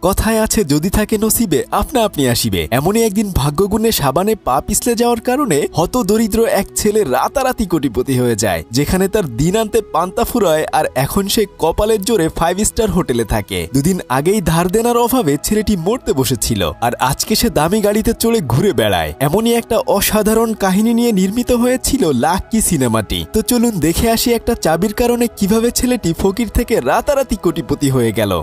কথায় আছে যদি থাকে নসিবে আপনা আপনি আসিবে। এমনই একদিন ভাগ্যগুণে সাবানে পা পিছলে যাওয়ার কারণে হতদরিদ্র এক ছেলে রাতারাতি কোটিপতি হয়ে যায়, যেখানে তার দিন আনতে পান্তা ফুরায়। আর এখন সে কপালের জোরে 5 স্টার হোটেলে থাকে। দুদিন আগেই ধার দেনার অভাবে ছেলেটি মরতে বসেছিল, আর আজকে সে দামি গাড়িতে চড়ে ঘুরে বেড়ায়। এমনই একটা অসাধারণ কাহিনী নিয়ে নির্মিত হয়েছিল লাকি সিনেমাটি। তো চলুন দেখে আসি একটা চাবির কারণে কিভাবে ছেলেটি ফকির থেকে রাতারাতি কোটিপতি হয়ে গেল।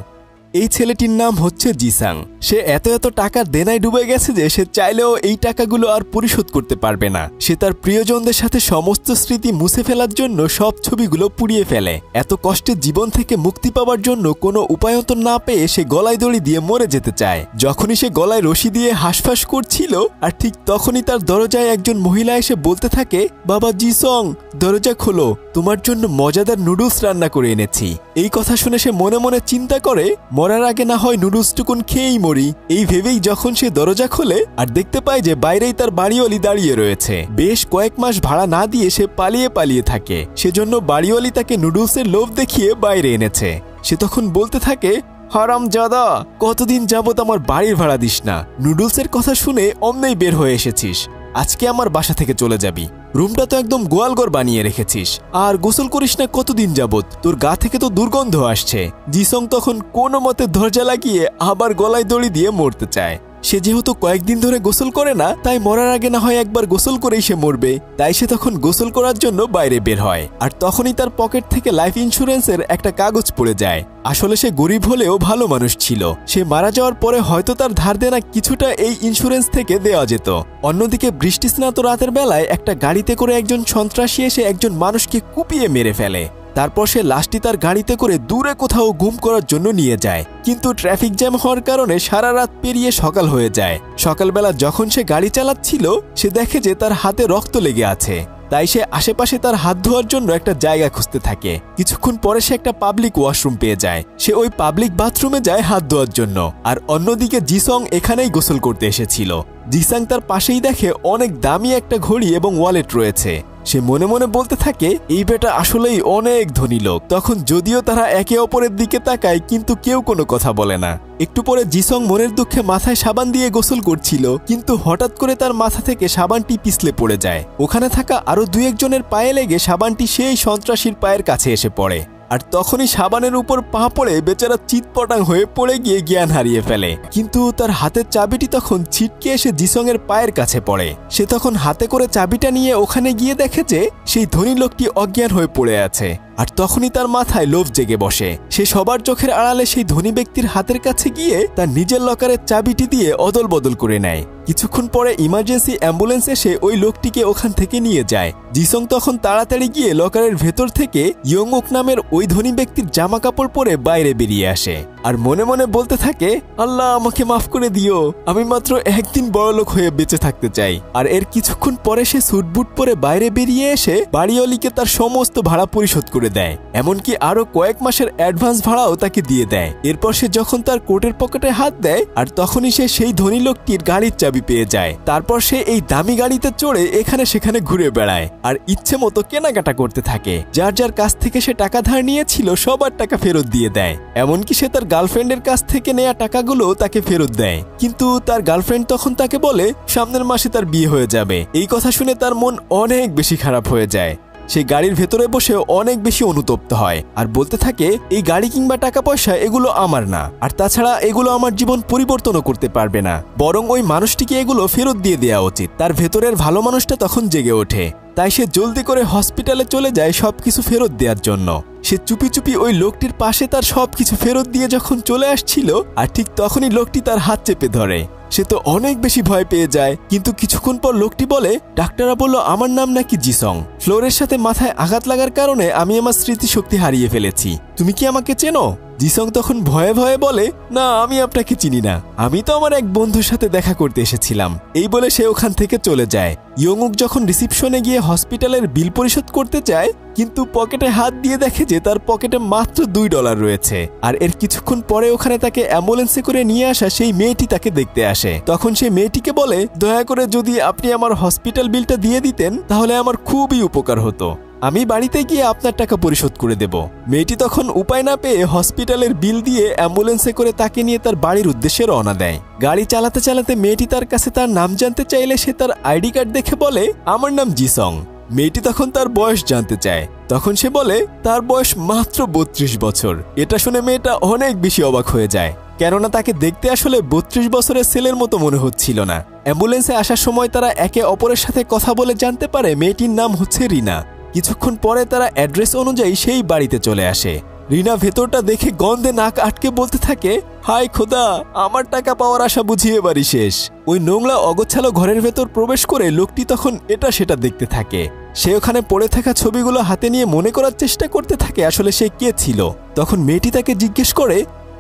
এই ছেলেটির নাম হচ্ছে জিসাং। সে এত টাকার দেনায় ডুবে গেছে যে সে চাইলেও এই টাকাগুলো আর পরিশোধ করতে পারবে না। সে তার প্রিয়জনদের সাথে সমস্ত স্মৃতি মুছে ফেলার জন্য সব ছবিগুলো পুড়িয়ে ফেলে। এত কষ্টের জীবন থেকে মুক্তি পাওয়ার জন্য কোনো উপায়ন্তর না পেয়ে সে গলায় দড়ি দিয়ে মরে যেতে চায়। যখনই সে গলায় রশি দিয়ে হাঁসফাঁস করছিল, আর ঠিক তখনই তার দরজায় একজন মহিলা এসে বলতে থাকে, বাবা জিসং, দরজা খোলো, তোমার জন্য মজাদার নুডলস রান্না করে এনেছি। এই কথা শুনে সে মনে মনে চিন্তা করে, মরার আগে না হয় নুডলসটুকুন খেয়েই মরি। এই ভেবেই যখন সে দরজা খোলে আর দেখতে পায় যে বাইরেই তার বাড়িওয়ালি দাঁড়িয়ে রয়েছে। বেশ কয়েক মাস ভাড়া না দিয়ে সে পালিয়ে থাকে। সেজন্য বাড়িওয়ালি তাকে নুডলসের লোভ দেখিয়ে বাইরে এনেছে। সে তখন বলতে থাকে, হারামজাদা, কতদিন যাবত আমার বাড়ির ভাড়া দিস না। নুডলসের কথা শুনে অমনেই বের হয়ে এসেছিস। আজকে আমার বাসা থেকে চলে যাবি। রুমটা তো একদম গোয়ালঘর বানিয়ে রেখেছিস। আর গোসল করিস না কতদিন যাবত, তোর গা থেকে তো দুর্গন্ধ আসছে। জিসং তখন কোনো মতে দরজা লাগিয়ে আবার গলায় দড়ি দিয়ে মরতে চায়। সে যেহেতু কয়েকদিন ধরে গোসল করে না, তাই মরার আগে না হয় একবার গোসল করেই সে মরবে। তাই সে তখন গোসল করার জন্য বাইরে বের হয়। আর তখনই তার পকেট থেকে লাইফ ইন্স্যুরেন্সের একটা কাগজ পড়ে যায়। আসলে সে গরিব হলেও ভালো মানুষ ছিল। সে মারা যাওয়ার পরে হয়তো তার ধার দেনা কিছুটা এই ইন্স্যুরেন্স থেকে দেওয়া যেত। অন্যদিকে বৃষ্টিস্নাত রাতের বেলায় একটা গাড়িতে করে একজন সন্ত্রাসী এসে একজন মানুষকে কুপিয়ে মেরে ফেলে। তারপর সে লাশটি তার গাড়িতে করে দূরে কোথাও গুম করার জন্য নিয়ে যায়। কিন্তু ট্রাফিক জ্যাম হওয়ার কারণে সারা রাত পেরিয়ে সকাল হয়ে যায়। সকালবেলা যখন সে গাড়ি চালাচ্ছিল, সে দেখে যে তার হাতে রক্ত লেগে আছে। তাই সে আশেপাশে তার হাত ধোয়ার জন্য একটা জায়গা খুঁজতে থাকে। কিছুক্ষণ পরে সে একটা পাবলিক ওয়াশরুম পেয়ে যায়। সে ওই পাবলিক বাথরুমে যায় হাত ধোয়ার জন্য। আর অন্যদিকে জিসং এখানেই গোসল করতে এসেছিল। জিসাং তার পাশেই দেখে অনেক দামি একটা ঘড়ি এবং ওয়ালেট রয়েছে। সে মনে মনে বলতে থাকে, এই বেটা আসলেই অনেক ধনী লোক। তখন যদিও তারা একে অপরের দিকে তাকায়, কিন্তু কেউ কোনো কথা বলে না। একটু পরে জিসং মনের দুঃখে মাথায় সাবান দিয়ে গোসল করছিল, কিন্তু হঠাৎ করে তার মাথা থেকে সাবানটি পিছলে পড়ে যায়। ওখানে থাকা আরো 2-1 জনের পায়ে লেগে সাবানটি সেই সন্ত্রাসীর পায়ের কাছে এসে পড়ে। আর তখনই সাবানের উপর পা পড়ে বেচারা চিৎপটাং হয়ে পড়ে গিয়ে জ্ঞান হারিয়ে ফেলে। কিন্তু তার হাতের চাবিটি তখন ছিটকে এসে জিসং এর পায়ের কাছে পড়ে। সে তখন হাতে করে চাবিটা নিয়ে ওখানে গিয়ে দেখে যে সেই ধনী লোকটি অজ্ঞান হয়ে পড়ে আছে। আর তখনই তার মাথায় লোভ জেগে বসে। সে সবার চোখের আড়ালে সেই ধনী ব্যক্তির হাতের কাছে গিয়ে তার নিজের লকারের চাবিটি দিয়ে অদল বদল করে নেয়। কিছুক্ষণ পরে ইমার্জেন্সি অ্যাম্বুলেন্স এসে ওই লোকটিকে ওখান থেকে নিয়ে যায়। জিসং তখন তাড়াতাড়ি গিয়ে লকারের ভেতর থেকে ইয়ংওক নামের ওই ধনী ব্যক্তির জামা কাপড় পরে বাইরে বেরিয়ে আসে। আর মনে মনে বলতে থাকে, আল্লাহ আমাকে মাফ করে দিও, আমি মাত্র একদিন বড়লোক হয়ে বেঁচে থাকতে চাই। আর এর কিছুক্ষণ পরে সে স্যুটবুট পরে বাইরে বেরিয়ে এসে বাড়িওয়ালিকে তার সমস্ত ভাড়া পরিশোধ করে দেয়। এমনকি আরো কয়েক মাসের অ্যাডভান্স ভাড়াও তাকে দিয়ে দেয়। এরপর সে যখন তার কোটের পকেটে হাত দেয়, আর তখনই সে সেই ধনী লোকটির গাড়ির চাবি পেয়ে যায়। তারপর সে এই দামি গাড়িতে চড়ে এখানে সেখানে ঘুরে বেড়ায় আর ইচ্ছে মতো কেনাকাটা করতে থাকে। যার যার কাছ থেকে সে টাকা ধার নিয়েছিল সবার টাকা ফেরত দিয়ে দেয়। এমনকি সে তার গার্লফ্রেন্ডের কাছ থেকে নেওয়া টাকাগুলো তাকে ফেরত দেয়। কিন্তু তার গার্লফ্রেন্ড তখন তাকে বলে সামনের মাসে তার বিয়ে হয়ে যাবে। এই কথা শুনে তার মন অনেক বেশি খারাপ হয়ে যায়। সে গাড়ির ভেতরে বসে অনেক বেশি অনুতপ্ত হয় আর বলতে থাকে, এই গাড়ি কিংবা টাকা পয়সা এগুলো আমার না। আর তাছাড়া এগুলো আমার জীবন পরিবর্তনও করতে পারবে না, বরং ওই মানুষটিকে এগুলো ফেরত দিয়ে দেওয়া উচিত। তার ভেতরের ভালো মানুষটা তখন জেগে ওঠে। তাই সে জলদি করে হসপিটালে চলে যায় সবকিছু ফেরত দেওয়ার জন্য। সে চুপি চুপি ওই লোকটির পাশে তার সবকিছু ফেরত দিয়ে যখন চলে আসছিল, আর ঠিক তখনই লোকটি তার হাত চেপে ধরে। সে তো অনেক বেশি ভয় পেয়ে যায়। কিন্তু কিছুক্ষণ পর লোকটি বলে, ডাক্তাররা বলল আমার নাম নাকি জিসং। ফ্লোরের সাথে মাথায় আঘাত লাগার কারণে আমি আমার স্মৃতিশক্তি হারিয়ে ফেলেছি। তুমি কি আমাকে চেনো? জিসং তখন ভয়ে ভয়ে বলে, না আমি আপনাকে চিনি না, আমি তো আমার এক বন্ধুর সাথে দেখা করতে এসেছিলাম। এই বলে সে ওখান থেকে চলে যায়। ইয়ংউক যখন রিসিপশনে গিয়ে হসপিটালের বিল পরিশোধ করতে চায়, কিন্তু পকেটে হাত দিয়ে দেখে যে তার পকেটে মাত্র $2 রয়েছে। আর এর কিছুক্ষণ পরে ওখানে তাকে অ্যাম্বুলেন্সে করে নিয়ে আসা সেই মেয়েটি তাকে দেখতে আসে। তখন সে মেয়েটিকে বলে, দয়া করে যদি আপনি আমার হসপিটাল বিলটা দিয়ে দিতেন তাহলে আমার খুবই উপকার হতো। আমি বাড়িতে গিয়ে আপনার টাকা পরিশোধ করে দেব। মেয়েটি তখন উপায় না পেয়ে হসপিটালের বিল দিয়ে অ্যাম্বুলেন্সে করে তাকে নিয়ে তার বাড়ির উদ্দেশ্যে রওনা দেয়। গাড়ি চালাতে চালাতে মেয়েটি তার কাছে তার নাম জানতে চাইলে সে তার আইডি কার্ড দেখে বলে, আমার নাম জিসং। মেয়েটি তখন তার বয়স জানতে চায়। তখন সে বলে তার বয়স মাত্র 32 বছর। এটা শুনে মেয়েটা অনেক বেশি অবাক হয়ে যায়, কেননা তাকে দেখতে আসলে 32 বছরের ছেলের মতো মনে হচ্ছিল না। অ্যাম্বুলেন্সে আসার সময় তারা একে অপরের সাথে কথা বলে জানতে পারে মেয়েটির নাম হচ্ছে রিনা। কিছুক্ষণ পরে তারা অ্যাড্রেস অনুযায়ী সেই বাড়িতে চলে আসে। রিনা ভেতরটা দেখে গন্ধে নাক আটকে বলতে থাকে, হায় খোদা, আমার টাকা পাওয়ার আশা বুঝিয়ে বাড়ি শেষ। ওই নোংরা অগোছালো ঘরের ভেতর প্রবেশ করে লোকটি তখন এটা সেটা দেখতে থাকে। সে ওখানে পড়ে থাকা ছবিগুলো হাতে নিয়ে মনে করার চেষ্টা করতে থাকে আসলে সে কে ছিল। তখন মেয়েটি তাকে জিজ্ঞেস করে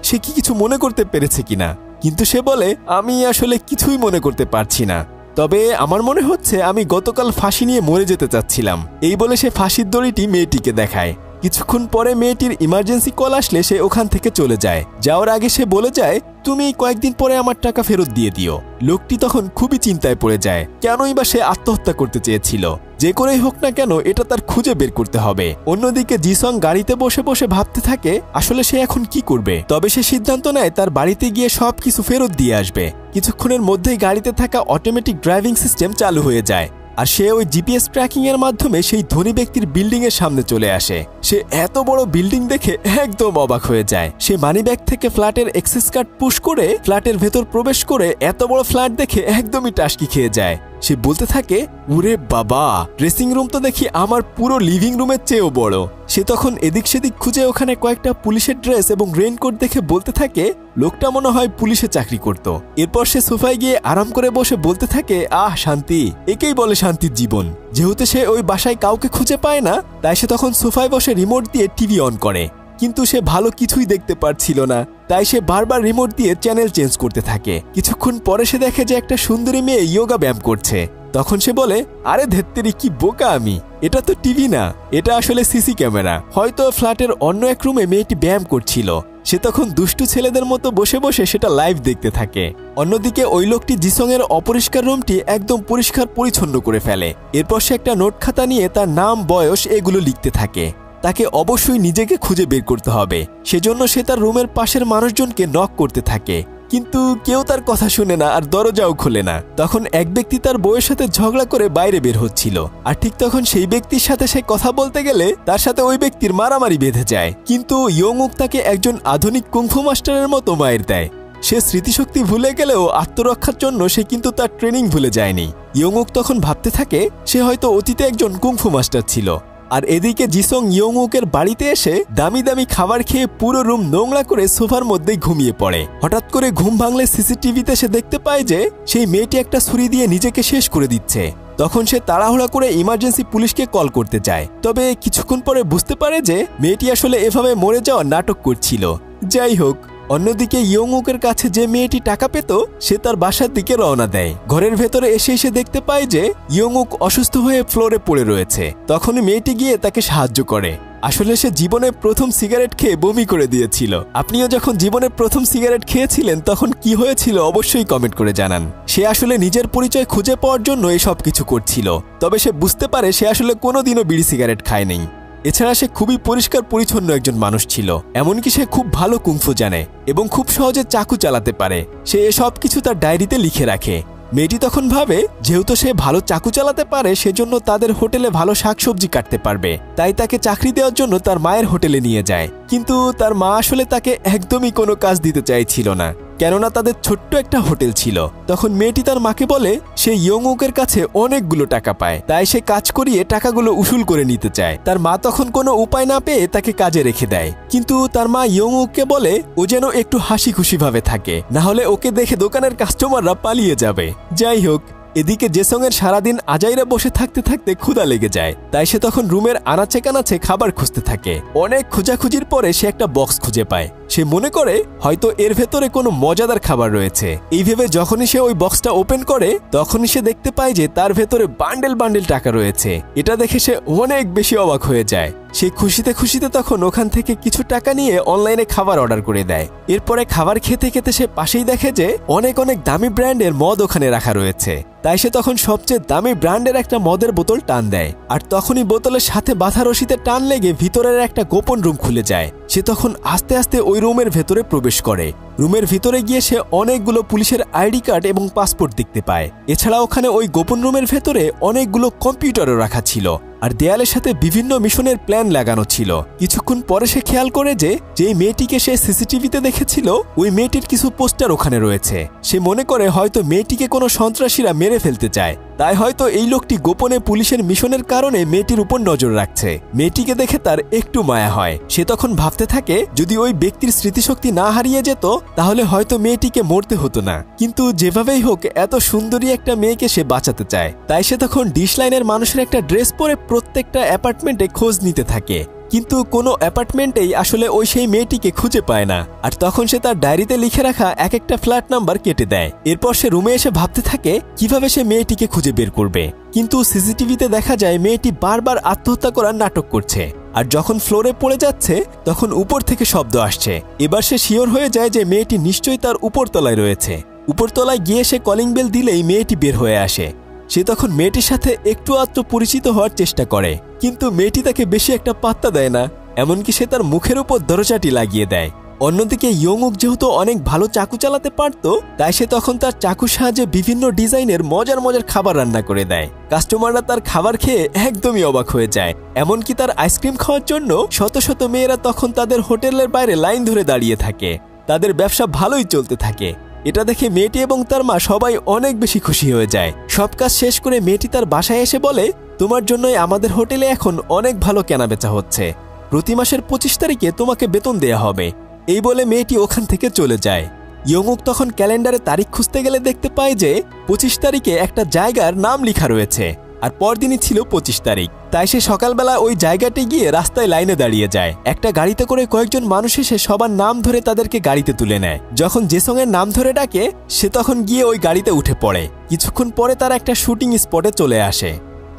সে কি কিছু মনে করতে পেরেছে কিনা, কিন্তু সে বলে, আমি আসলে কিছুই মনে করতে পারছি না, তবে আমার মনে হচ্ছে আমি গতকাল ফাঁসি নিয়ে মরে যেতে চাচ্ছিলাম। এই বলে সে ফাঁসির দড়িটি মেয়েটিকে দেখায়। কিছুক্ষণ পরে মেয়েটির ইমার্জেন্সি কল আসলে সে ওখান থেকে চলে যায়। যাওয়ার আগে সে বলে যায়, তুমি কয়েকদিন পরে আমার টাকা ফেরত দিয়ে দিও। লোকটি তখন খুবই চিন্তায় পড়ে যায়, কেনই বা সে আত্মহত্যা করতে চেয়েছিল। যে করেই হোক না কেন এটা তার খুঁজে বের করতে হবে। অন্যদিকে জিসং গাড়িতে বসে বসে ভাবতে থাকে আসলে সে এখন কি করবে। তবে সে সিদ্ধান্ত নেয় তার বাড়িতে গিয়ে সবকিছু ফেরত দিয়ে আসবে। কিছুক্ষণের মধ্যেই গাড়িতে থাকা অটোমেটিক ড্রাইভিং সিস্টেম চালু হয়ে যায় আর সে ওই জিপিএস ট্র্যাকিং এর মাধ্যমে সেই ধনী ব্যক্তির বিল্ডিং এর সামনে চলে আসে। সে এত বড় বিল্ডিং দেখে একদম অবাক হয়ে যায়। সে মানিব্যাগ থেকে ফ্ল্যাটের অ্যাক্সেস কার্ড পুশ করে ফ্ল্যাটের ভেতর প্রবেশ করে এত বড় ফ্ল্যাট দেখে একদমই টাসকি খেয়ে যায়। সে বলতে থাকে, ওরে বাবা, ড্রেসিং রুম তো দেখি আমার পুরো লিভিং রুমের চেয়েও বড়। সে তখন এদিক সেদিক খুঁজে ওখানে কয়েকটা পুলিশের ড্রেস এবং রেইনকোট দেখে বলতে থাকে লোকটা মনে হয় পুলিশে চাকরি করত। এরপর সে সোফায় গিয়ে আরাম করে বসে বলতে থাকে, আহ শান্তি, একেই বলে শান্তির জীবন। যেহেতু সে ওই বাসায় কাউকে খুঁজে পায় না, তাই সে তখন সোফায় বসে রিমোট দিয়ে টিভি অন করে, কিন্তু সে ভালো কিছুই দেখতে পারছিল না। তাই সে বারবার রিমোট দিয়ে চ্যানেল চেঞ্জ করতে থাকে। কিছুক্ষণ পরে সে দেখে যে একটা সুন্দরী মেয়ে যোগা ব্যায়াম করছে। তখন সে বলে, আরে ধেত্তেরি, কি বোকা আমি, এটা তো টিভি না, এটা আসলে সিসি ক্যামেরা। হয়তো ফ্ল্যাটের অন্য এক রুমে মেয়েটি ব্যায়াম করছিল। সে তখন দুষ্টু ছেলেদের মতো বসে বসে সেটা লাইভ দেখতে থাকে। অন্যদিকে ওই লোকটি জিসং এর অপরিষ্কার রুমটি একদম পরিষ্কার পরিচ্ছন্ন করে ফেলে। এরপর সে একটা নোট খাতা নিয়ে তার নাম, বয়স এগুলো লিখতে থাকে। তাকে অবশ্যই নিজেকে খুঁজে বের করতে হবে, সেজন্য সে তার রুমের পাশের মানুষজনকে নক করতে থাকে, কিন্তু কেউ তার কথা শুনে না আর দরজাও খোলে না। তখন এক ব্যক্তি তার বউয়ের সাথে ঝগড়া করে বাইরে বের হচ্ছিল, আর ঠিক তখন সেই ব্যক্তির সাথে সে কথা বলতে গেলে তার সাথে ওই ব্যক্তির মারামারি বেঁধে যায়। কিন্তু ইয়ংউক তাকে একজন আধুনিক কুংফু মাস্টারের মতো মায়ের দেয়। সে স্মৃতিশক্তি ভুলে গেলেও আত্মরক্ষার জন্য সে কিন্তু তার ট্রেনিং ভুলে যায়নি। ইয়ংউক তখন ভাবতে থাকে সে হয়তো অতীতে একজন কুংফু মাস্টার ছিল। আর এদিকে জিসং ইয়ংউকের বাড়িতে এসে দামি দামি খাবার খেয়ে পুরো রুম নোংরা করে সোফার মধ্যেই ঘুমিয়ে পড়ে। হঠাৎ করে ঘুম ভাঙলে সিসিটিভিতে সে দেখতে পায় যে সেই মেয়েটি একটা ছুরি দিয়ে নিজেকে শেষ করে দিচ্ছে। তখন সে তাড়াহুড়া করে ইমার্জেন্সি পুলিশকে কল করতে যায়। তবে কিছুক্ষণ পরে বুঝতে পারে যে মেয়েটি আসলে এভাবে মরে যাওয়ার নাটক করছিল। যাই হোক, অন্যদিকে ইয়ংউকের কাছে যে মেয়েটি টাকা পেত সে তার বাসার দিকে রওনা দেয়। ঘরের ভেতরে এসে দেখতে পায় যে ইয়ংউক অসুস্থ হয়ে ফ্লোরে পড়ে রয়েছে। তখনই মেয়েটি গিয়ে তাকে সাহায্য করে। আসলে সে জীবনে প্রথম সিগারেট খেয়ে বমি করে দিয়েছিল। আপনিও যখন জীবনে প্রথম সিগারেট খেয়েছিলেন তখন কি হয়েছিল অবশ্যই কমেন্ট করে জানান। সে আসলে নিজের পরিচয় খুঁজে পাওয়ার জন্য এসব কিছু করছিল, তবে সে বুঝতে পারে সে আসলে কোনোদিনও বিড়ি সিগারেট খায়নি। এছাড়া সে খুবই পরিষ্কার পরিচ্ছন্ন একজন মানুষ ছিল। এমনকি সে খুব ভালো কুংফু জানে এবং খুব সহজে চাকু চালাতে পারে। সে এসব কিছু তার ডায়েরিতে লিখে রাখে। মেয়েটি তখন ভাবে যেহেতু সে ভালো চাকু চালাতে পারে সেজন্য তাদের হোটেলে ভালো শাকসবজি কাটতে পারবে, তাই তাকে চাকরি দেওয়ার জন্য তার মায়ের হোটেলে নিয়ে যায়। কিন্তু তার মা আসলে তাকে একদমই কোনো কাজ দিতে চাইছিল না, কেননা তাদের ছোট্ট একটা হোটেল ছিল। তখন মেয়েটি তার মাকে বলে সে ইয়ংউকের কাছে অনেকগুলো টাকা পায়, তাই সে কাজ করিয়ে টাকাগুলো উসুল করে নিতে চায়। তার মা তখন কোনো উপায় না পেয়ে তাকে কাজে রেখে দেয়, কিন্তু তার মা ইয়ংউককে বলে ও যেন একটু হাসি খুশি ভাবে থাকে, না হলে ওকে দেখে দোকানের কাস্টমাররা পালিয়ে যাবে। যাই হোক, এদিকে জেসং এর সারাদিন আজাইরা বসে থাকতে থাকতে ক্ষুধা লেগে যায়, তাই সে তখন রুমের আনাচে কানাচে খাবার খুঁজতে থাকে। অনেক খোঁজাখুঁজির পরে সে একটা বক্স খুঁজে পায়। সে মনে করে হয়তো এর ভেতরে কোনো মজাদার খাবার রয়েছে। এই ভেবে যখনই সে ওই বক্সটা ওপেন করে তখনই সে দেখতে পায় যে তার ভেতরে বান্ডেল বান্ডেল টাকা রয়েছে। এটা দেখে সে অনেক বেশি অবাক হয়ে যায়। সে খুশিতে খুশিতে তখন ওখান থেকে কিছু টাকা নিয়ে অনলাইনে খাবার অর্ডার করে দেয়। এরপরে খাবার খেতে খেতে সে পাশেই দেখে যে অনেক অনেক দামি ব্র্যান্ডের মদ ওখানে রাখা রয়েছে। তাই সে তখন সবচেয়ে দামি ব্র্যান্ডের একটা মদের বোতল টান দেয়, আর তখনই বোতলের সাথে বাঁধা রশিতে টান লেগে ভিতরের একটা গোপন রুম খুলে যায়। সে তখন আস্তে আস্তে ওই রুমের ভেতরে প্রবেশ করে। রুমের ভিতরে গিয়ে সে অনেকগুলো পুলিশের আইডি কার্ড এবং পাসপোর্ট দেখতে পায়। এছাড়া ওখানে ওই গোপন রুমের ভেতরে অনেকগুলো কম্পিউটারও রাখা ছিল, আর দেয়ালের সাথে বিভিন্ন মিশনের প্ল্যান লাগানো ছিল। কিছুক্ষণ পরে সে খেয়াল করে যে যেই মেয়েটিকে সে সিসিটিভিতে দেখেছিল ওই মেয়েটির কিছু পোস্টার ওখানে রয়েছে। সে মনে করে হয়তো মেয়েটিকে কোনো সন্ত্রাসীরা মেরে ফেলতে চায়, তাই হয়তো এই লোকটি গোপনে পুলিশের মিশনের কারণে মেয়েটির উপর নজর রাখছে। মেয়েটিকে দেখে তার একটু মায়া হয়। সে তখন ভাবতে থাকে যদি ওই ব্যক্তির স্মৃতিশক্তি না হারিয়ে যেত তাহলে হয়তো মেয়েটিকে মরতে হতো না, কিন্তু যেভাবেই হোক এত সুন্দরী একটা মেয়েকে সে বাঁচাতে চায়। তাই সে তখন ডিশ লাইনের মানুষের একটা ড্রেস পরে প্রত্যেকটা অ্যাপার্টমেন্টে খোঁজ নিতে থাকে, কিন্তু কোনো অ্যাপার্টমেন্টেই আসলে ওই সেই মেয়েটিকে খুঁজে পায় না। আর তখন সে তার ডায়েরিতে লিখে রাখা এক একটা ফ্ল্যাট নাম্বার কেটে দেয়। এরপর সে রুমে এসে ভাবতে থাকে কিভাবে সে মেয়েটিকে খুঁজে বের করবে, কিন্তু সিসিটিভিতে দেখা যায় মেয়েটি বারবার আত্মহত্যা করার নাটক করছে। আর যখন ফ্লোরে পড়ে যাচ্ছে তখন উপর থেকে শব্দ আসছে। এবার সে শিওর হয়ে যায় যে মেয়েটি নিশ্চয়ই তার উপরতলায় রয়েছে। উপরতলায় গিয়ে সে কলিং বেল দিলেই মেয়েটি বের হয়ে আসে। সে তখন মেয়েটির সাথে একটু আধটু পরিচিত হওয়ার চেষ্টা করে, কিন্তু মেয়েটি তাকে বেশি একটা পাত্তা দেয় না, এমনকি সে তার মুখের উপর দরজাটি লাগিয়ে দেয়। অন্যদিকে ইয়ংউক যেহেতু অনেক ভালো চাকু চালাতে পারত, তাই সে তখন তার চাকুর সাহায্যে বিভিন্ন ডিজাইনের মজার মজার খাবার রান্না করে দেয়। কাস্টমাররা তার খাবার খেয়ে একদমই অবাক হয়ে যায়। এমনকি তার আইসক্রিম খাওয়ার জন্য শত শত মেয়েরা তখন তাদের হোটেলের বাইরে লাইন ধরে দাঁড়িয়ে থাকে। তাদের ব্যবসা ভালোই চলতে থাকে। এটা দেখে মেয়েটি এবং তার মা সবাই অনেক বেশি খুশি হয়ে যায়। সব কাজ শেষ করে মেয়েটি তার বাসায় এসে বলে, তোমার জন্যই আমাদের হোটেলে এখন অনেক ভালো কেনাবেচা হচ্ছে, প্রতি মাসের 25 তারিখে তোমাকে বেতন দেয়া হবে। এই বলে মেয়েটি ওখান থেকে চলে যায়। ইয়ংউক তখন ক্যালেন্ডারে তারিখ খুঁজতে গেলে দেখতে পায় যে 25 তারিখে একটা জায়গার নাম লেখা রয়েছে, আর পরদিনই ছিল 25 তারিখ। তাই সে সকালবেলা ওই জায়গাটি গিয়ে রাস্তায় লাইনে দাঁড়িয়ে যায়। একটা গাড়িতে করে কয়েকজন মানুষ এসে সবার নাম ধরে তাদেরকে গাড়িতে তুলে নেয়। যখন জেসং এর নাম ধরে ডাকে সে তখন গিয়ে ওই গাড়িতে উঠে পড়ে। কিছুক্ষণ পরে তারা একটা শুটিং স্পটে চলে আসে।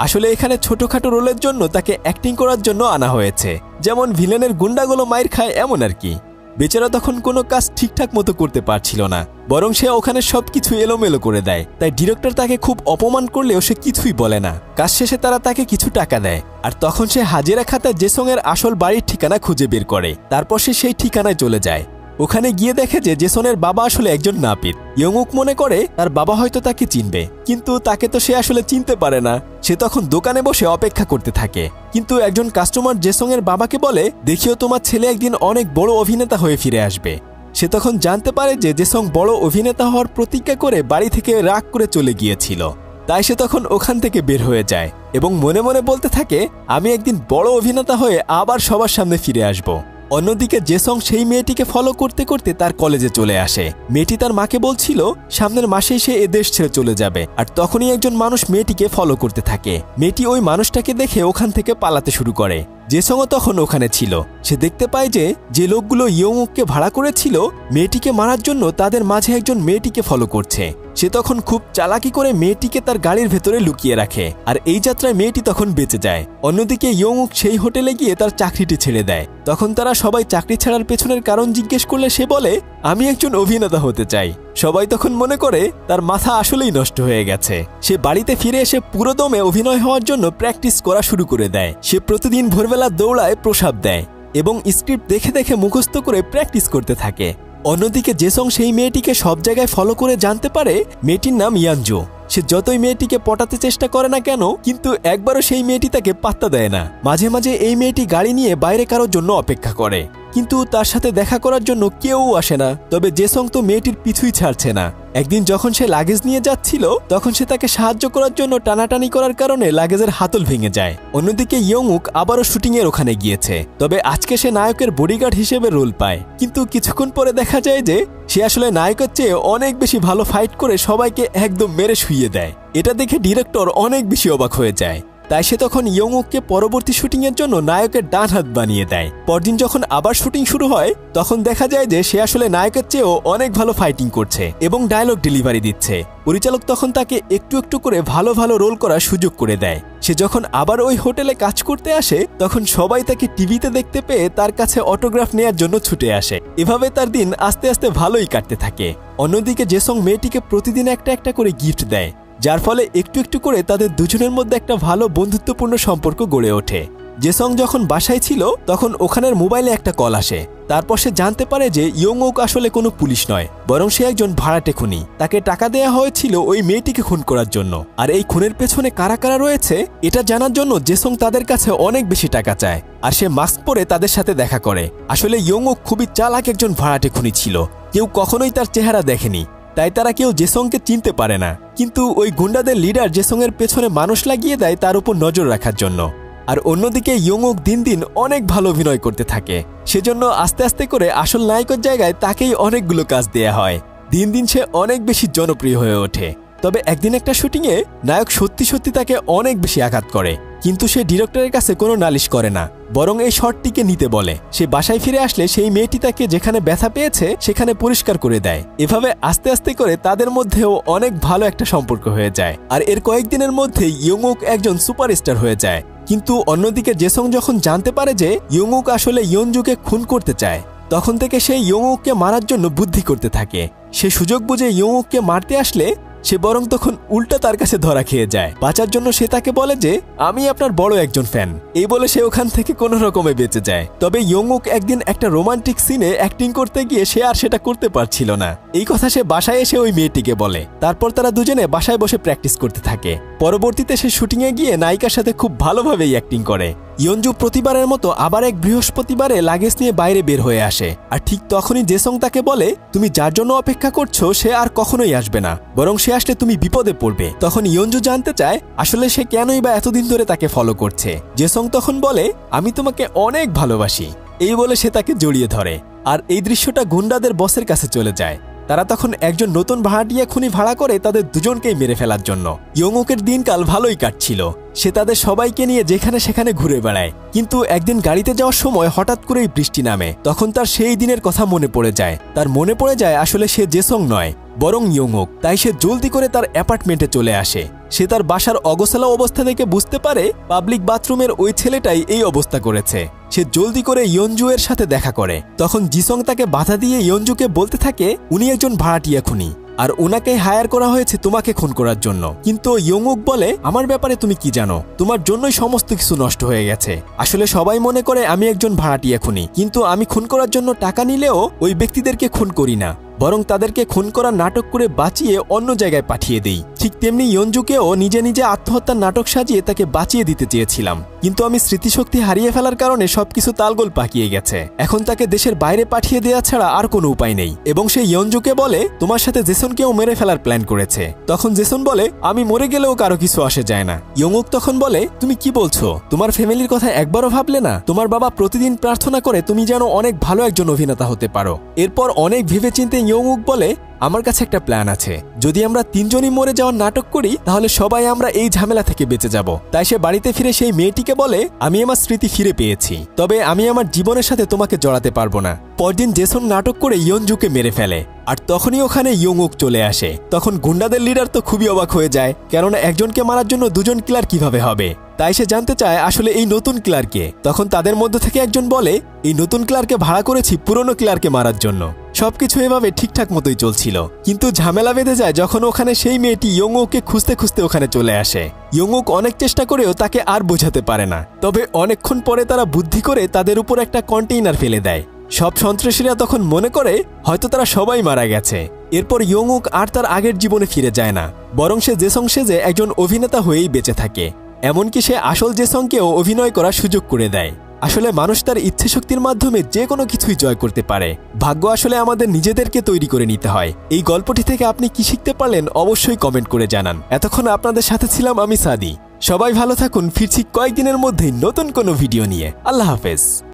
আসলে এখানে ছোটখাটো রোলের জন্য তাকে অ্যাক্টিং করার জন্য আনা হয়েছে, যেমন ভিলেনের গুন্ডাগুলো মাইর খায় এমন আর কি। বেচারা তখন কোনো কাজ ঠিকঠাক মতো করতে পারছিল না, বরং সে ওখানে সবকিছু এলোমেলো করে দেয়। তাই ডিরেক্টর তাকে খুব অপমান করলেও সে কিছুই বলে না। কাজ শেষে তারা তাকে কিছু টাকা দেয়, আর তখন সে হাজিরা খাতায় জেসং এর আসল বাড়ির ঠিকানা খুঁজে বের করে। তারপর সে সেই ঠিকানায় চলে যায়। ওখানে গিয়ে দেখে যে জেসনের বাবা আসলে একজন নাপিত। ইয়ংউক মনে করে তার বাবা হয়তো তাকে চিনবে, কিন্তু তাকে তো সে আসলে চিনতে পারে না। সে তখন দোকানে বসে অপেক্ষা করতে থাকে, কিন্তু একজন কাস্টমার জেসং এর বাবাকে বলে, দেখিও তোমার ছেলে একদিন অনেক বড় অভিনেতা হয়ে ফিরে আসবে। সে তখন জানতে পারে যে জেসং বড় অভিনেতা হওয়ার প্রতিজ্ঞা করে বাড়ি থেকে রাগ করে চলে গিয়েছিল। তাই সে তখন ওখান থেকে বের হয়ে যায় এবং মনে মনে বলতে থাকে, আমি একদিন বড় অভিনেতা হয়ে আবার সবার সামনে ফিরে আসব। অন্যদিকে জেসং সেই মেয়েটিকে ফলো করতে করতে তার কলেজে চলে আসে। মেয়েটি তার মাকে বলছিল সামনের মাসেই সে এদেশ ছেড়ে চলে যাবে, আর তখনই একজন মানুষ মেয়েটিকে ফলো করতে থাকে। মেয়েটি ওই মানুষটাকে দেখে ওখান থেকে পালাতে শুরু করে। জেসংও তখন ওখানে ছিল। সে দেখতে পায় যে লোকগুলো ইয়ংউককে ভাড়া করেছিল মেয়েটিকে মারার জন্য, তাদের মাঝে একজন মেয়েটিকে ফলো করছে। সে তখন খুব চালাকি করে মেয়েটিকে তার গাড়ির ভেতরে লুকিয়ে রাখে, আর এই যাত্রায় মেয়েটি তখন বেঁচে যায়। অন্যদিকে ইয়ংউক সেই হোটেলে গিয়ে তার চাকরিটি ছেড়ে দেয়। তখন তারা সবাই চাকরি ছাড়ার পেছনের কারণ জিজ্ঞেস করলে সে বলে, আমি একজন অভিনেতা হতে চাই। সবাই তখন মনে করে তার মাথা আসলেই নষ্ট হয়ে গেছে। সে বাড়িতে ফিরে এসে পুরো দমে অভিনয় হওয়ার জন্য প্র্যাকটিস করা শুরু করে দেয়। সে প্রতিদিন ভোরবেলা দৌড়ায়, প্রসাব দেয় এবং স্ক্রিপ্ট দেখে দেখে মুখস্থ করে প্র্যাকটিস করতে থাকে। অন্যদিকে জেসং সেই মেয়েটিকে সব জায়গায় ফলো করে জানতে পারে মেয়েটির নাম ইয়ানজো। সে যতই মেয়েটিকে পটাতে চেষ্টা করে না কেন, কিন্তু একবারও সেই মেয়েটি তাকে পাত্তা দেয় না। মাঝে মাঝে এই মেয়েটি গাড়ি নিয়ে বাইরে কারোর জন্য অপেক্ষা করে, কিন্তু তার সাথে দেখা করার জন্য কেউ আসে না। তবে জেসং তো মেয়েটির পিছুই ছাড়ছে না। একদিন যখন সে লাগেজ নিয়ে যাচ্ছিল তখন সে তাকে সাহায্য করার জন্য টানাটানি করার কারণে লাগেজের হাতল ভেঙে যায়। অন্যদিকে ইয়ংউক আবারও শুটিং এর ওখানে গিয়েছে, তবে আজকে সে নায়কের বডিগার্ড হিসেবে রোল পায়। কিন্তু কিছুক্ষণ পরে দেখা যায় যে সে আসলে নায়কের চেয়ে অনেক বেশি ভালো ফাইট করে সবাইকে একদম মেরে শুইয়ে দেয়। এটা দেখে ডিরেক্টর অনেক বেশি অবাক হয়ে যায়। তাই সে তখন ইয়ংউককে পরবর্তী শুটিং এর জন্য নায়কের ডান হাত বানিয়ে দেয়। পরদিন যখন আবার শুটিং শুরু হয় তখন দেখা যায় যে সে আসলে নায়কের চেয়েও অনেক ভালো ফাইটিং করছে এবং ডায়লগ ডেলিভারি দিচ্ছে। পরিচালক তখন তাকে একটু একটু করে ভালো ভালো রোল করার সুযোগ করে দেয়। সে যখন আবার ওই হোটেলে কাজ করতে আসে তখন সবাই তাকে টিভিতে দেখতে পেয়ে তার কাছে অটোগ্রাফ নেয়ার জন্য ছুটে আসে। এভাবে তার দিন আস্তে আস্তে ভালোই কাটতে থাকে। অন্যদিকে জেসং মেয়েটিকে প্রতিদিন একটা একটা করে গিফট দেয়, যার ফলে একটু একটু করে তাদের দুজনের মধ্যে একটা ভালো বন্ধুত্বপূর্ণ সম্পর্ক গড়ে ওঠে। জেসং যখন বাসায় ছিল তখন ওখানের মোবাইলে একটা কল আসে। তারপর সে জানতে পারে যে ইয়ংওক আসলে কোনো পুলিশ নয়, বরং সে একজন ভাড়াটে খুনি। তাকে টাকা দেয়া হয়েছিল ওই মেয়েটিকে খুন করার জন্য। আর এই খুনের পেছনে কারা কারা রয়েছে এটা জানার জন্য জেসং তাদের কাছে অনেক বেশি টাকা চায়। আর সে মাস্ক পরে তাদের সাথে দেখা করে। আসলে ইয়ংওক খুবই চালাক একজন ভাড়াটে খুনি ছিল, কেউ কখনোই তার চেহারা দেখেনি, তাই তারা কেউ জেসংকে চিনতে পারে না। কিন্তু ওই গুন্ডাদের লিডার জেসংয়ের পেছনে মানুষ লাগিয়ে দেয় তার উপর নজর রাখার জন্য। আর অন্যদিকে ইয়ংওক দিন দিন অনেক ভালো অভিনয় করতে থাকে, সেজন্য আস্তে আস্তে করে আসল নায়কের জায়গায় তাকেই অনেকগুলো কাজ দেয়া হয়। দিন দিন সে অনেক বেশি জনপ্রিয় হয়ে ওঠে। তবে একদিন একটা শুটিংয়ে নায়ক সত্যি সত্যি তাকে অনেক বেশি আঘাত করে, কিন্তু সে ডিরেক্টরের কাছে কোনো নালিশ করে না, বরং এই শটটিকে নিতে বলে। সে বাসায় ফিরে আসলে সেই মেয়েটি তাকে যেখানে ব্যথা পেয়েছে সেখানে পরিষ্কার করে দেয়। এভাবে আস্তে আস্তে করে তাদের মধ্যেও অনেক ভালো একটা সম্পর্ক হয়ে যায়। আর এর কয়েকদিনের মধ্যেই ইয়ংওক একজন সুপারস্টার হয়ে যায়। কিন্তু অন্যদিকে জেসং যখন জানতে পারে যে ইয়ংওক আসলে ইয়নজুকে খুন করতে চায়, তখন থেকে সে ইয়ংওককে মারার জন্য বুদ্ধি করতে থাকে। সে সুযোগ বুঝে ইয়ংওককে মারতে আসলে সে বরং তখন উল্টা তার কাছে ধরা খেয়ে যায়। বাঁচার জন্য সে তাকে বলে যে আমি আপনার বড় একজন ফ্যান, এই বলে সে ওখান থেকে কোনো রকমে বেঁচে যায়। তবে ইয়ংওক একদিন একটা রোমান্টিক সিনে অ্যাক্টিং করতে গিয়ে সে আর সেটা করতে পারছিল না। এই কথা সে বাসায় এসে ওই মেয়েটিকে বলে। তারপর তারা দুজনে বাসায় বসে প্র্যাকটিস করতে থাকে। পরবর্তীতে সে শুটিংয়ে গিয়ে নায়িকার সাথে খুব ভালোভাবেই অ্যাক্টিং করে। ইয়নজু প্রতিবারের মতো আবার এক বৃহস্পতিবারে লাগেজ নিয়ে বাইরে বের হয়ে আসে। আর ঠিক তখনই জেসং তাকে বলে তুমি যার জন্য অপেক্ষা করছো সে আর কখনোই আসবে না, বরং সে আসলে তুমি বিপদে পড়বে। তখন ইয়নজু জানতে চায় আসলে সে কেনই বা এতদিন ধরে তাকে ফলো করছে। জেসং তখন বলে আমি তোমাকে অনেক ভালোবাসি, এই বলে সে তাকে জড়িয়ে ধরে। আর এই দৃশ্যটা গুন্ডাদের বসের কাছে চলে যায়। তারা তখন একজন নতুন ভাড়াটিয়া খুনি ভাড়া করে তাদের দুজনকেই মেরে ফেলার জন্য। ইয়ংওকের দিনকাল ভালোই কাটছিল। সে তাদের সবাইকে নিয়ে যেখানে সেখানে ঘুরে বেড়ায়। কিন্তু একদিন গাড়িতে যাওয়ার সময় হঠাৎ করেই বৃষ্টি নামে। তখন তার সেই দিনের কথা মনে পড়ে যায়। তার মনে পড়ে যায় আসলে সে জেসং নয় বরং ইয়ংওক। তাই সে জলদি করে তার অ্যাপার্টমেন্টে চলে আসে। সে তার বাসার অগোছালো অবস্থা দেখে বুঝতে পারে পাবলিক বাথরুমের ওই ছেলেটাই এই অবস্থা করেছে। সে জলদি করে ইয়নজু এর সাথে দেখা করে। তখন জিসং তাকে বাধা দিয়ে ইয়নজুকে বলতে থাকে উনি একজন ভাড়াটিয়া খুনি আর ওনাকে হায়ার করা হয়েছে তোমাকে খুন করার জন্য। কিন্তু ইয়ংওক বলে আমার ব্যাপারে তুমি কি জানো, তোমার জন্যই সমস্ত কিছু নষ্ট হয়ে গেছে। আসলে সবাই মনে করে আমি একজন ভাড়াটিয়া খুনি, কিন্তু আমি খুন করার জন্য টাকা নিলেও ওই ব্যক্তিদেরকে খুন করি না, বরং তাদেরকে খুন করার নাটক করে বাঁচিয়ে অন্য জায়গায় পাঠিয়ে দেই। ঠিক তেমনি ইয়নজুকেও নিজে নিজে আত্মহত্যার নাটক সাজিয়ে তাকে বাঁচিয়ে দিতে চেয়েছিলাম, কিন্তু আমি স্মৃতিশক্তি হারিয়ে ফেলার কারণে সবকিছু তালগোল পাকিয়ে গেছে। এখন তাকে দেশের বাইরে পাঠিয়ে দেওয়া ছাড়া আর কোনো উপায় নেই। এবং সে ইয়নজুকে বলে তোমার সাথে জেসনকেও মেরে ফেলার প্ল্যান করেছে। তখন জেসন বলে আমি মরে গেলেও কারো কিছু আসে যায় না। ইয়ংওক তখন বলে তুমি কি বলছো, তোমার ফ্যামিলির কথা একবারও ভাবলে না? তোমার বাবা প্রতিদিন প্রার্থনা করে তুমি যেন অনেক ভালো একজন অভিনেতা হতে পারো। এরপর অনেক ভেবেচিন্তে ইয়ংওক বলে আমার কাছে একটা প্ল্যান আছে, যদি আমরা তিনজনই মরে যাওয়ার নাটক করি তাহলে সবাই আমরা এই ঝামেলা থেকে বেঁচে যাব। তাই সে বাড়িতে ফিরে সেই মেয়েটিকে বলে আমি আমার স্মৃতি ফিরে পেয়েছি, তবে আমি আমার জীবনের সাথে তোমাকে জড়াতে পারবো না। পরদিন জেসন নাটক করে ইয়নজুকে মেরে ফেলে। আর তখনই ওখানে ইয়ংওক চলে আসে। তখন গুন্ডাদের লিডার তো খুবই অবাক হয়ে যায়, কেননা একজনকে মারার জন্য দুজন কিলার কিভাবে হবে। তাই সে জানতে চায় আসলে এই নতুন কিলারকে। তখন তাদের মধ্য থেকে একজন বলে এই নতুন কিলারকে ভাড়া করেছি পুরনো কিলারকে মারার জন্য। সবকিছু এভাবে ঠিকঠাক মতোই চলছিল, কিন্তু ঝামেলা বেঁধে যায় যখন ওখানে সেই মেয়েটি ইয়ংওকে খুঁজতে খুঁজতে ওখানে চলে আসে। ইয়ংওক অনেক চেষ্টা করেও তাকে আর বোঝাতে পারে না। তবে অনেকক্ষণ পরে তারা বুদ্ধি করে তাদের উপর একটা কন্টেইনার ফেলে দেয়। সব সন্ত্রাসীরা তখন মনে করে হয়তো তারা সবাই মারা গেছে। এরপর ইয়ংওক আর তার আগের জীবনে ফিরে যায় না, বরং সে জেসং সেজে একজন অভিনেতা হয়েই বেঁচে থাকে। এমনকি সে আসল জেসংকেও অভিনয় করার সুযোগ করে দেয়। আসলে মানুষ তার ইচ্ছে শক্তির মাধ্যমে যে কোনো কিছুই জয় করতে পারে। ভাগ্য আসলে আমাদের নিজেদেরকে তৈরি করে নিতে হয়। এই গল্পটি থেকে আপনি কি শিখতে পারলেন অবশ্যই কমেন্ট করে জানান। এতক্ষণ আপনাদের সাথে ছিলাম আমি সাদি। সবাই ভালো থাকুন, ফিরছি কয়েকদিনের মধ্যেই নতুন কোনো ভিডিও নিয়ে। আল্লাহ হাফেজ।